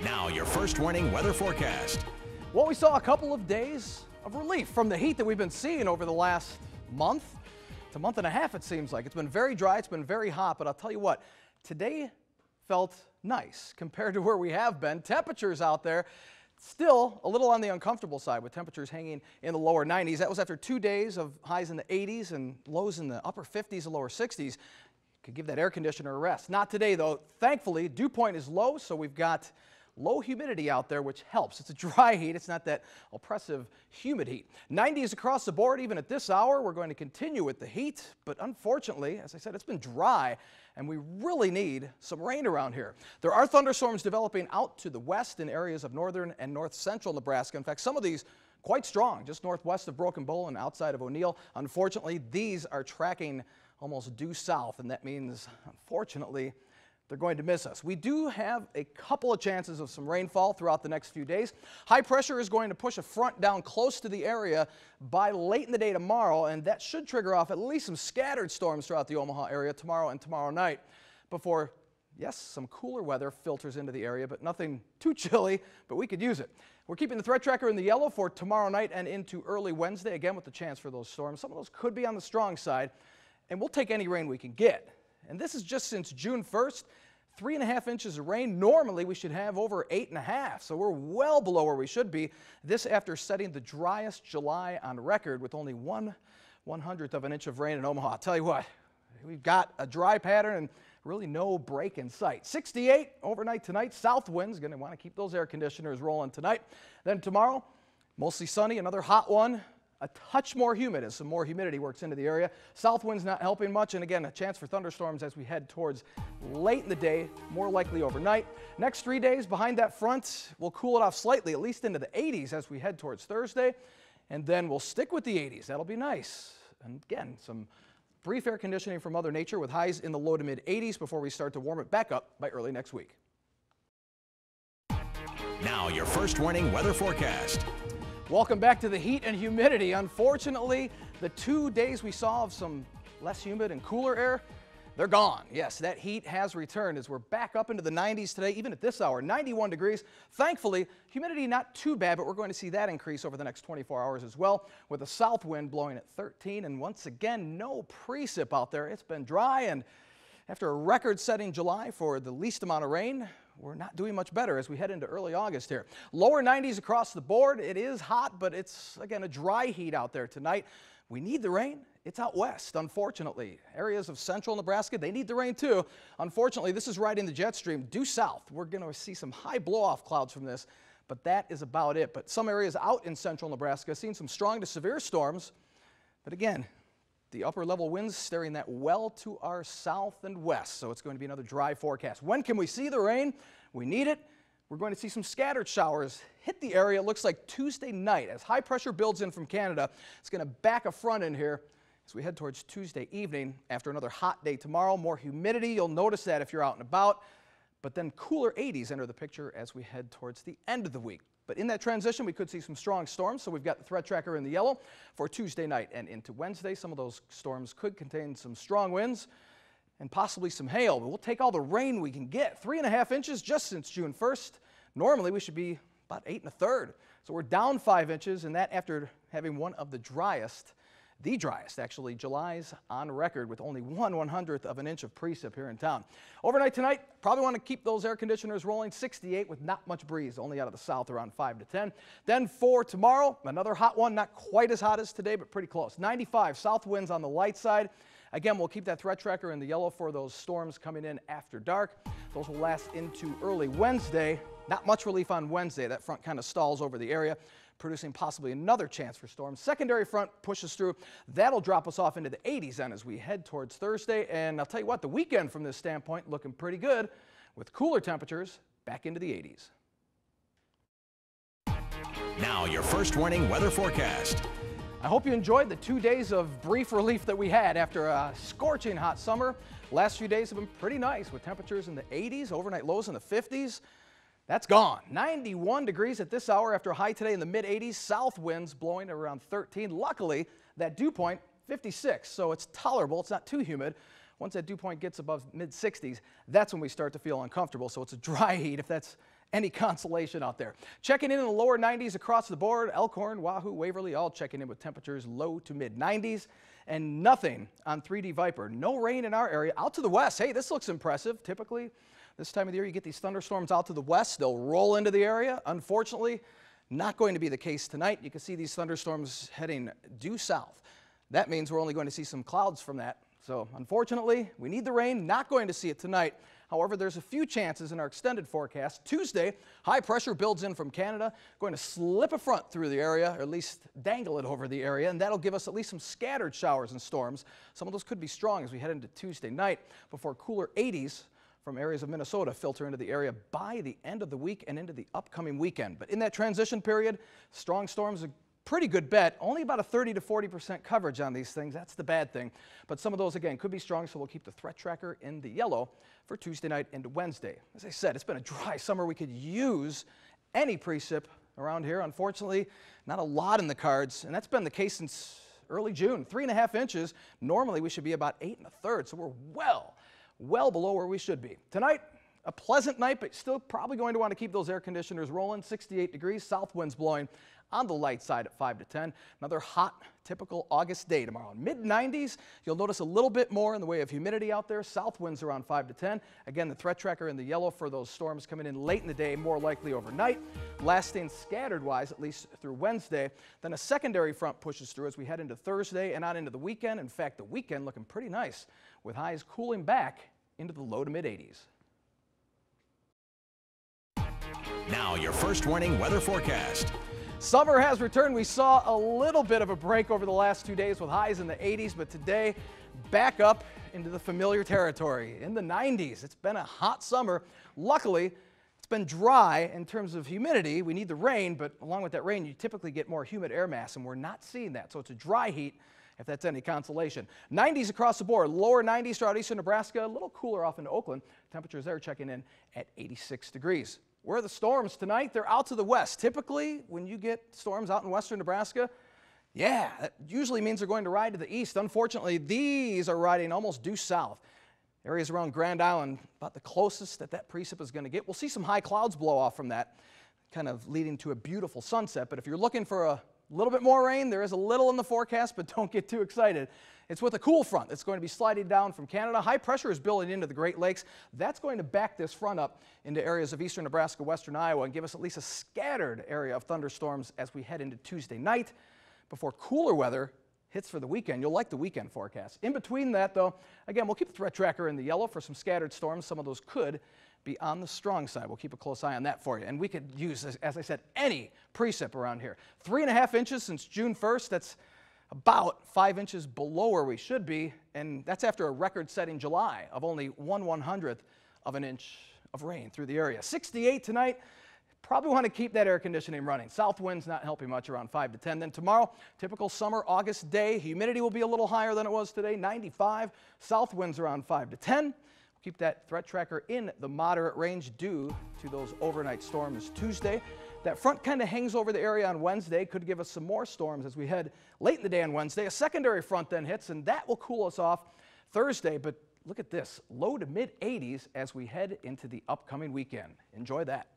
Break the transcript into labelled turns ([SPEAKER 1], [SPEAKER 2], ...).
[SPEAKER 1] Now, your first warning weather forecast.
[SPEAKER 2] Well, we saw a couple of days of relief from the heat that we've been seeing over the last month to month and a half, it seems like. It's been very dry, it's been very hot, but I'll tell you what, today felt nice compared to where we have been. Temperatures out there still a little on the uncomfortable side with temperatures hanging in the lower 90s. That was after 2 days of highs in the 80s and lows in the upper 50s and lower 60s. Could give that air conditioner a rest. Not today, though. Thankfully, dew point is low, so we've got low humidity out there, which helps. It's a dry heat. It's not that oppressive humid heat. 90s across the board, even at this hour. We're going to continue with the heat, but unfortunately, as I said, it's been dry, and we really need some rain around here. There are thunderstorms developing out to the west in areas of northern and north central Nebraska. In fact, some of these quite strong, just northwest of Broken Bow and outside of O'Neill. Unfortunately, these are tracking almost due south, and that means, unfortunately, they're going to miss us. We do have a couple of chances of some rainfall throughout the next few days. High pressure is going to push a front down close to the area by late in the day tomorrow, and that should trigger off at least some scattered storms throughout the Omaha area tomorrow and tomorrow night before, yes, some cooler weather filters into the area, but nothing too chilly, but we could use it. We're keeping the threat tracker in the yellow for tomorrow night and into early Wednesday, again with the chance for those storms. Some of those could be on the strong side, and we'll take any rain we can get. And this is just since June 1st, 3.5 inches of rain. Normally we should have over 8.5, so we're well below where we should be. This after setting the driest July on record with only 1/100th of an inch of rain in Omaha. I'll tell you what, we've got a dry pattern and really no break in sight. 68 overnight tonight. South winds, going to want to keep those air conditioners rolling tonight. Then tomorrow, mostly sunny, another hot one. A touch more humid as some more humidity works into the area. South winds not helping much, and again, a chance for thunderstorms as we head towards late in the day, more likely overnight. Next 3 days behind that front, we'll cool it off slightly, at least into the 80s as we head towards Thursday, and then we'll stick with the 80s. That'll be nice. And again, some brief air conditioning from Mother Nature with highs in the low to mid 80s before we start to warm it back up by early next week.
[SPEAKER 1] Now, your first warning weather forecast.
[SPEAKER 2] Welcome back to the heat and humidity. Unfortunately, the 2 days we saw of some less humid and cooler air, they're gone. Yes, that heat has returned as we're back up into the 90s today, even at this hour, 91 degrees. Thankfully, humidity not too bad, but we're going to see that increase over the next 24 hours as well, with a south wind blowing at 13. And once again, no precip out there. It's been dry, and after a record-setting July for the least amount of rain, we're not doing much better as we head into early August here. Lower 90s across the board. It is hot, but it's, again, a dry heat out there tonight. We need the rain. It's out west, unfortunately. Areas of central Nebraska, they need the rain too. Unfortunately, this is riding the jet stream due south. We're going to see some high blow-off clouds from this, but that is about it. But some areas out in central Nebraska seeing some strong to severe storms. But again, the upper level winds staring that well to our south and west, so it's going to be another dry forecast. When can we see the rain? We need it. We're going to see some scattered showers hit the area. It looks like Tuesday night as high pressure builds in from Canada. It's going to back a front in here as we head towards Tuesday evening after another hot day tomorrow. More humidity. You'll notice that if you're out and about. But then cooler 80s enter the picture as we head towards the end of the week. But in that transition, we could see some strong storms, so we've got the threat tracker in the yellow for Tuesday night and into Wednesday. Some of those storms could contain some strong winds and possibly some hail, but we'll take all the rain we can get. 3.5 inches just since June 1st. Normally, we should be about 8 1/3. So we're down 5 inches, and that after having one of the driest actually, July's on record with only 1/100th of an inch of precip here in town. Overnight tonight, probably want to keep those air conditioners rolling. 68 with not much breeze, only out of the south around 5 to 10. Then for tomorrow, another hot one, not quite as hot as today, but pretty close. 95 south winds on the light side. Again, we'll keep that threat tracker in the yellow for those storms coming in after dark. Those will last into early Wednesday. Not much relief on Wednesday. That front kind of stalls over the area, producing possibly another chance for storms. Secondary front pushes through. That'll drop us off into the 80s then as we head towards Thursday. And I'll tell you what, the weekend from this standpoint looking pretty good with cooler temperatures back into the 80s.
[SPEAKER 1] Now, your first warning weather forecast.
[SPEAKER 2] I hope you enjoyed the 2 days of brief relief that we had after a scorching hot summer. Last few days have been pretty nice with temperatures in the 80s, overnight lows in the 50s. That's gone. 91 degrees at this hour after a high today in the mid-80s. South winds blowing around 13. Luckily, that dew point, 56, so it's tolerable. It's not too humid. Once that dew point gets above mid-60s, that's when we start to feel uncomfortable. So it's a dry heat, if that's any consolation out there. Checking in the lower 90s across the board. Elkhorn, Wahoo, Waverly, all checking in with temperatures low to mid 90s. And nothing on 3D Viper. No rain in our area. Out to the west, hey, this looks impressive. Typically, this time of the year, you get these thunderstorms out to the west. They'll roll into the area. Unfortunately, not going to be the case tonight. You can see these thunderstorms heading due south. That means we're only going to see some clouds from that. So unfortunately, we need the rain. Not going to see it tonight. However, there's a few chances in our extended forecast. Tuesday, high pressure builds in from Canada, going to slip a front through the area, or at least dangle it over the area, and that'll give us at least some scattered showers and storms. Some of those could be strong as we head into Tuesday night before cooler 80s from areas of Minnesota filter into the area by the end of the week and into the upcoming weekend. But in that transition period, strong storms are pretty good bet. Only about a 30 to 40% coverage on these things. That's the bad thing. But some of those, again, could be strong, so we'll keep the threat tracker in the yellow for Tuesday night into Wednesday. As I said, it's been a dry summer. We could use any precip around here. Unfortunately, not a lot in the cards, and that's been the case since early June. 3.5 inches. Normally, we should be about 8 1/3, so we're well below where we should be. Tonight, a pleasant night, but still probably going to want to keep those air conditioners rolling. 68 degrees, south winds blowing on the light side at 5 to 10. Another hot, typical August day tomorrow. Mid-90s, you'll notice a little bit more in the way of humidity out there. South winds around 5 to 10. Again, the threat tracker in the yellow for those storms coming in late in the day, more likely overnight, lasting scattered-wise at least through Wednesday. Then a secondary front pushes through as we head into Thursday and on into the weekend. In fact, the weekend looking pretty nice with highs cooling back into the low to mid-80s.
[SPEAKER 1] Now your first warning weather forecast.
[SPEAKER 2] Summer has returned. We saw a little bit of a break over the last 2 days with highs in the 80s, but today back up into the familiar territory in the 90s. It's been a hot summer. Luckily, it's been dry in terms of humidity. We need the rain, but along with that rain, you typically get more humid air mass, and we're not seeing that. So it's a dry heat, if that's any consolation. 90s across the board. Lower 90s throughout eastern Nebraska, a little cooler off into Oakland. Temperatures there checking in at 86 degrees. Where are the storms tonight? They're out to the west. Typically, when you get storms out in western Nebraska, yeah, that usually means they're going to ride to the east. Unfortunately, these are riding almost due south. Areas around Grand Island, about the closest that precip is going to get. We'll see some high clouds blow off from that, kind of leading to a beautiful sunset. But if you're looking for a little bit more rain, there is a little in the forecast, but don't get too excited. It's with a cool front that's going to be sliding down from Canada. High pressure is building into the Great Lakes. That's going to back this front up into areas of eastern Nebraska, western Iowa, and give us at least a scattered area of thunderstorms as we head into Tuesday night before cooler weather hits for the weekend. You'll like the weekend forecast. In between that, though, again, we'll keep the threat tracker in the yellow for some scattered storms. Some of those could be on the strong side. We'll keep a close eye on that for you. And we could use, as I said, any precip around here. 3.5 inches since June 1st. That's about 5 inches below where we should be, and that's after a record-setting July of only 1/100th of an inch of rain through the area. 68 tonight. Probably want to keep that air conditioning running. South winds not helping much around 5 to 10. Then tomorrow, typical summer August day. Humidity will be a little higher than it was today, 95. South winds around 5 to 10. Keep that threat tracker in the moderate range due to those overnight storms Tuesday. That front kind of hangs over the area on Wednesday, could give us some more storms as we head late in the day on Wednesday. A secondary front then hits, and that will cool us off Thursday. But look at this, low to mid 80s as we head into the upcoming weekend. Enjoy that.